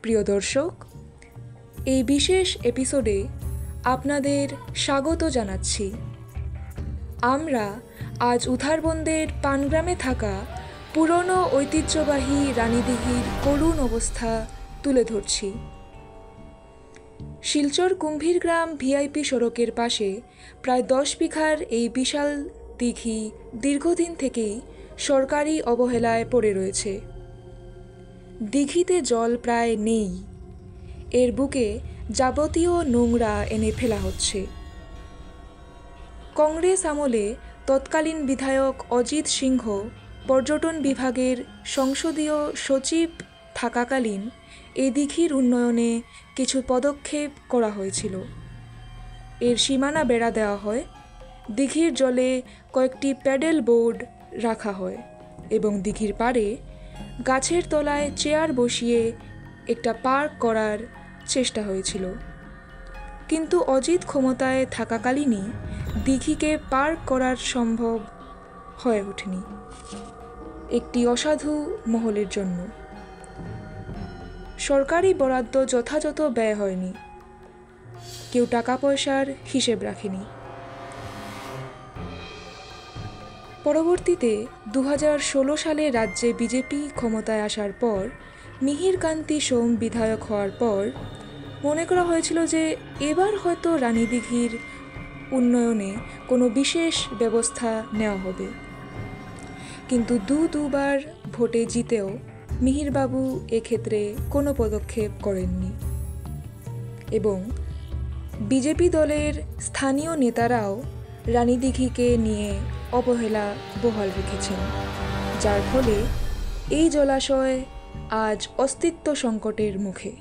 প্রিয় দর্শক, এই বিশেষ এপিসোডে আপনাদের স্বাগত জানাচ্ছি। আমরা আজ উধারবন্দের পানগ্রামে থাকা পুরনো ঐতিহ্যবাহী রানীদিঘির করুণ অবস্থা তুলে ধরছি। শিলচর কুম্ভীরগ্রাম ভিআইপি সড়কের পাশে প্রায় 10 বিঘার এই বিশাল দিঘি দীর্ঘদিন থেকেই সরকারি অবহেলায় পড়ে রয়েছে। দিঘিতে জল প্রায় নেই। এর বুকে যাবতীয় নোংরা এনে ফেলা হচ্ছে। কংগ্রেস আমলে তৎকালীন বিধায়ক অজিত সিংহ পর্যটন বিভাগের সংসদীয় সচিব থাকাকালীন এই দিঘির উন্নয়নে কিছু পদক্ষেপ করা হয়েছিল। এর সীমানা বেড়া দেওয়া হয়, দিঘির জলে কয়েকটি প্যাডেল বোর্ড রাখা হয় এবং দিঘির পাড়ে গাছের তলায় চেয়ার বসিয়ে একটা পার্ক করার চেষ্টা হয়েছিল। কিন্তু অজিত ক্ষমতায় থাকাকালীনই দিঘিকে পার্ক করার সম্ভব হয়ে ওঠেনি একটি অসাধু মহলের জন্য। সরকারি বরাদ্দ যথাযথ ব্যয় হয়নি, কেউ টাকা পয়সার হিসেব রাখেনি। পরবর্তীতে 2016 সালে রাজ্যে বিজেপি ক্ষমতায় আসার পর মিহিরকান্তি সোম বিধায়ক হওয়ার পর মনে করা হয়েছিল যে এবার হয়তো রানীদিঘির উন্নয়নে কোনো বিশেষ ব্যবস্থা নেওয়া হবে। কিন্তু দুবার ভোটে জিতেও মিহিরবাবু এক্ষেত্রে কোনো পদক্ষেপ করেননি এবং বিজেপি দলের স্থানীয় নেতারাও রানীদিঘিকে নিয়ে অবহেলা বহাল রেখেছেন, যার ফলে এই জলাশয় আজ অস্তিত্ব সংকটের মুখে।